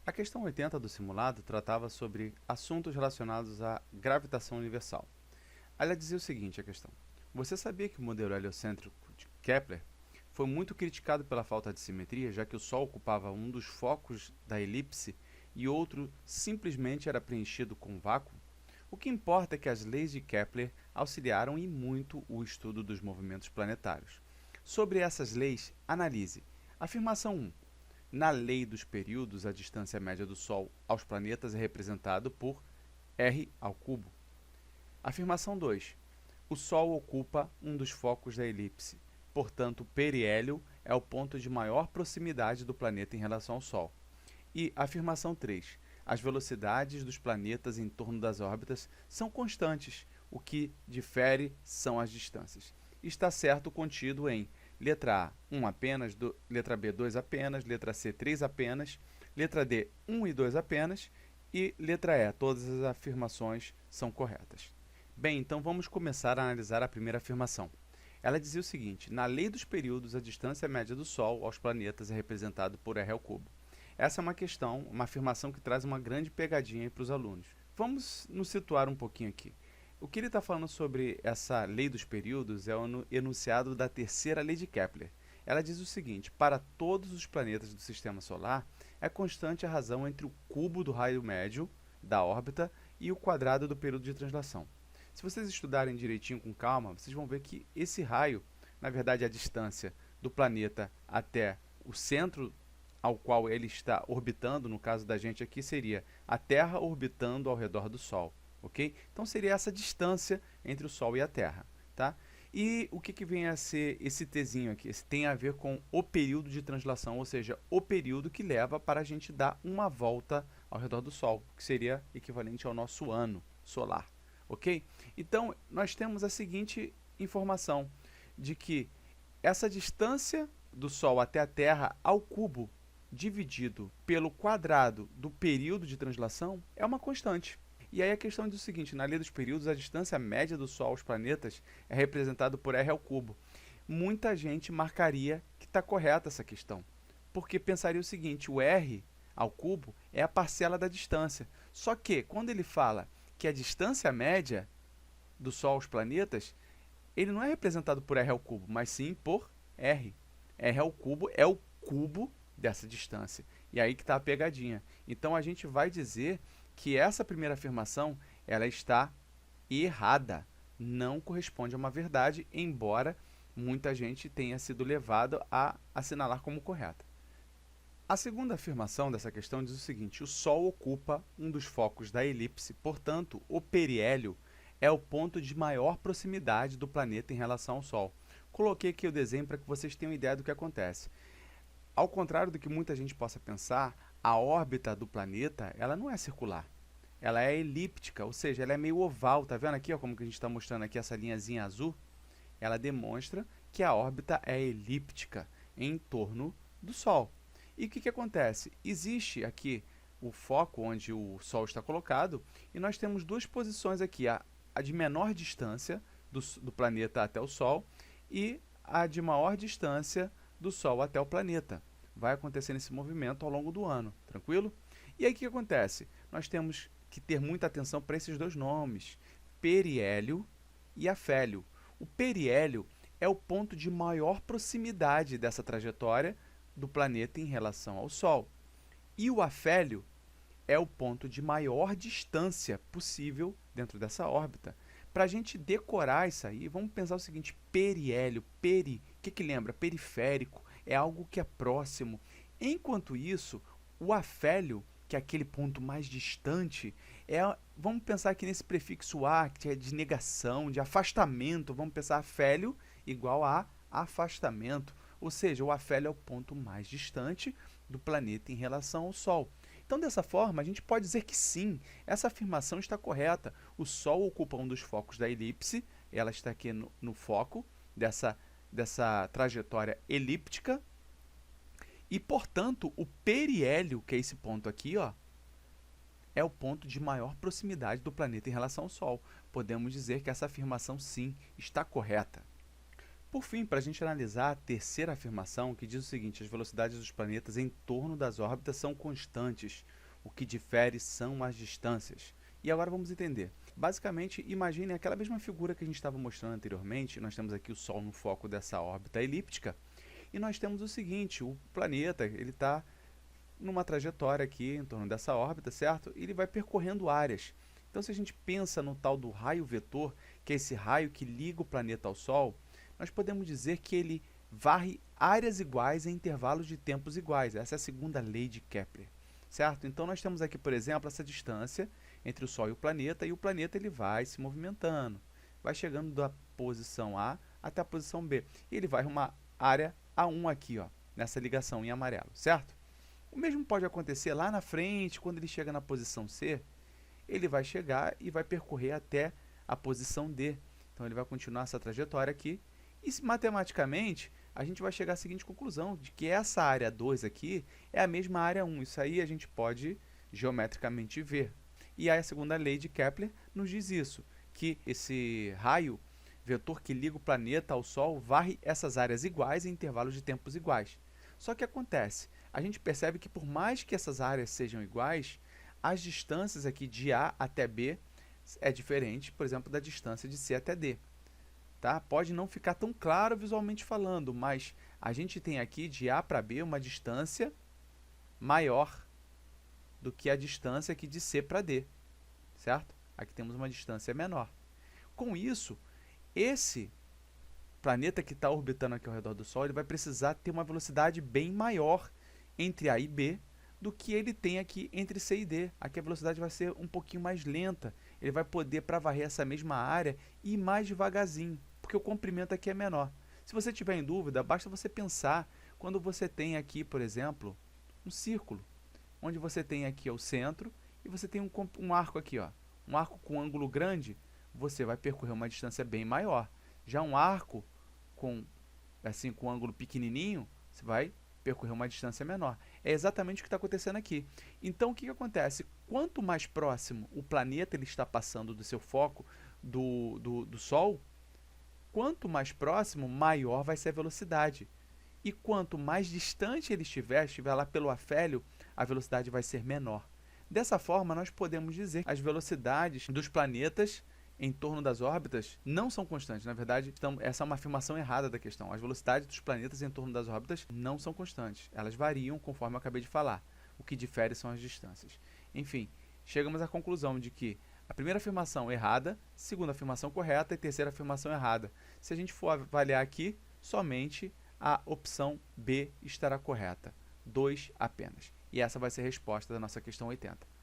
A questão 80 do simulado tratava sobre assuntos relacionados à gravitação universal. Ela dizia o seguinte, a questão: você sabia que o modelo heliocêntrico de Kepler foi muito criticado pela falta de simetria, já que o Sol ocupava um dos focos da elipse e outro simplesmente era preenchido com vácuo? O que importa é que as leis de Kepler auxiliaram e muito o estudo dos movimentos planetários. Sobre essas leis, analise. Afirmação 1. Na lei dos períodos, a distância média do Sol aos planetas é representada por r ao cubo. Afirmação 2. O Sol ocupa um dos focos da elipse. Portanto, o periélio é o ponto de maior proximidade do planeta em relação ao Sol. E afirmação 3. As velocidades dos planetas em torno das órbitas são constantes, o que difere são as distâncias. Está certo contido em letra A, 1 apenas, letra B, 2 apenas, letra C, 3 apenas, letra D, 1 e 2 apenas, e letra E, todas as afirmações são corretas. Bem, então vamos começar a analisar a primeira afirmação. Ela dizia o seguinte: na lei dos períodos, a distância média do Sol aos planetas é representada por r ao cubo. Essa é uma questão, uma afirmação que traz uma grande pegadinha para os alunos. Vamos nos situar um pouquinho aqui. O que ele está falando sobre essa lei dos períodos é o enunciado da terceira lei de Kepler. Ela diz o seguinte: para todos os planetas do Sistema Solar, é constante a razão entre o cubo do raio médio da órbita e o quadrado do período de translação. Se vocês estudarem direitinho com calma, vocês vão ver que esse raio, na verdade, é a distância do planeta até o centro ao qual ele está orbitando, no caso da gente aqui, seria a Terra orbitando ao redor do Sol, ok? Então seria essa distância entre o Sol e a Terra, tá? E o que vem a ser esse Tzinho aqui? Esse tem a ver com o período de translação, ou seja, o período que leva para a gente dar uma volta ao redor do Sol, que seria equivalente ao nosso ano solar, ok? Então, nós temos a seguinte informação, de que essa distância do Sol até a Terra ao cubo dividido pelo quadrado do período de translação é uma constante. E aí a questão diz o seguinte: na lei dos períodos, a distância média do Sol aos planetas é representada por r ao cubo. Muita gente marcaria que está correta essa questão, porque pensaria o seguinte: o r ao cubo é a parcela da distância. Só que, quando ele fala que a distância média do Sol aos planetas, ele não é representado por r ao cubo, mas sim por r. R ao cubo é o cubo dessa distância. E aí que está a pegadinha. Então a gente vai dizer que essa primeira afirmação ela está errada. Não corresponde a uma verdade, embora muita gente tenha sido levada a assinalar como correta. A segunda afirmação dessa questão diz o seguinte: o Sol ocupa um dos focos da elipse, portanto, o periélio é o ponto de maior proximidade do planeta em relação ao Sol. Coloquei aqui o desenho para que vocês tenham ideia do que acontece. Ao contrário do que muita gente possa pensar, a órbita do planeta ela não é circular. Ela é elíptica, ou seja, ela é meio oval. Tá vendo aqui ó, como que a gente está mostrando aqui essa linhazinha azul? Ela demonstra que a órbita é elíptica em torno do Sol. E o que acontece? Existe aqui o foco onde o Sol está colocado e nós temos duas posições aqui, a de menor distância do planeta até o Sol e a de maior distância do Sol até o planeta. Vai acontecer esse movimento ao longo do ano, tranquilo? E aí o que acontece? Nós temos que ter muita atenção para esses dois nomes, periélio e afélio. O periélio é o ponto de maior proximidade dessa trajetória do planeta em relação ao Sol. E o afélio é o ponto de maior distância possível dentro dessa órbita. Para a gente decorar isso aí, vamos pensar o seguinte: periélio, o que lembra? Periférico, é algo que é próximo. Enquanto isso, o afélio, que é aquele ponto mais distante, vamos pensar aqui nesse prefixo a, que é de negação, de afastamento. Vamos pensar afélio igual a afastamento, ou seja, o afélio é o ponto mais distante do planeta em relação ao Sol. Então, dessa forma, a gente pode dizer que sim, essa afirmação está correta. O Sol ocupa um dos focos da elipse, ela está aqui no foco dessa trajetória elíptica, e, portanto, o periélio, que é esse ponto aqui, ó, é o ponto de maior proximidade do planeta em relação ao Sol. Podemos dizer que essa afirmação, sim, está correta. Por fim, para a gente analisar a terceira afirmação, que diz o seguinte: as velocidades dos planetas em torno das órbitas são constantes, o que difere são as distâncias. E agora vamos entender. Basicamente, imagine aquela mesma figura que a gente estava mostrando anteriormente. Nós temos aqui o Sol no foco dessa órbita elíptica, e nós temos o seguinte: o planeta ele está numa trajetória aqui em torno dessa órbita, certo? E ele vai percorrendo áreas. Então, se a gente pensa no tal do raio vetor, que é esse raio que liga o planeta ao Sol, nós podemos dizer que ele varre áreas iguais em intervalos de tempos iguais. Essa é a segunda lei de Kepler, certo? Então, nós temos aqui, por exemplo, essa distância entre o Sol e o planeta ele vai se movimentando, vai chegando da posição A até a posição B. E ele vai uma área A1 aqui, ó, nessa ligação em amarelo, certo? O mesmo pode acontecer lá na frente, quando ele chega na posição C, ele vai chegar e vai percorrer até a posição D. Então, ele vai continuar essa trajetória aqui. E matematicamente, a gente vai chegar à seguinte conclusão, de que essa área 2 aqui é a mesma área 1. Isso aí a gente pode geometricamente ver. E aí a segunda lei de Kepler nos diz isso, que esse raio vetor que liga o planeta ao Sol varre essas áreas iguais em intervalos de tempos iguais. Só que acontece, a gente percebe que por mais que essas áreas sejam iguais, as distâncias aqui de A até B é diferente, por exemplo, da distância de C até D. Tá? Pode não ficar tão claro visualmente falando, mas a gente tem aqui de A para B uma distância maior do que a distância aqui de C para D, certo? Aqui temos uma distância menor. Com isso, esse planeta que está orbitando aqui ao redor do Sol, ele vai precisar ter uma velocidade bem maior entre A e B do que ele tem aqui entre C e D. Aqui a velocidade vai ser um pouquinho mais lenta. Ele vai poder, para varrer essa mesma área, ir mais devagarzinho, porque o comprimento aqui é menor. Se você tiver em dúvida, basta você pensar quando você tem aqui, por exemplo, um círculo, onde você tem aqui o centro e você tem um arco aqui, ó, um arco com ângulo grande, você vai percorrer uma distância bem maior. Já um arco com ângulo pequenininho, você vai percorrer uma distância menor. É exatamente o que está acontecendo aqui. Então, o que acontece? Quanto mais próximo o planeta ele está passando do seu foco, do Sol, quanto mais próximo, maior vai ser a velocidade. E quanto mais distante ele estiver lá pelo afélio, a velocidade vai ser menor. Dessa forma, nós podemos dizer que as velocidades dos planetas em torno das órbitas não são constantes. Na verdade, essa é uma afirmação errada da questão. As velocidades dos planetas em torno das órbitas não são constantes. Elas variam conforme eu acabei de falar. O que difere são as distâncias. Enfim, chegamos à conclusão de que a primeira afirmação errada, segunda afirmação correta e terceira afirmação errada. Se a gente for avaliar aqui, somente a opção B estará correta. 2 apenas. E essa vai ser a resposta da nossa questão 80.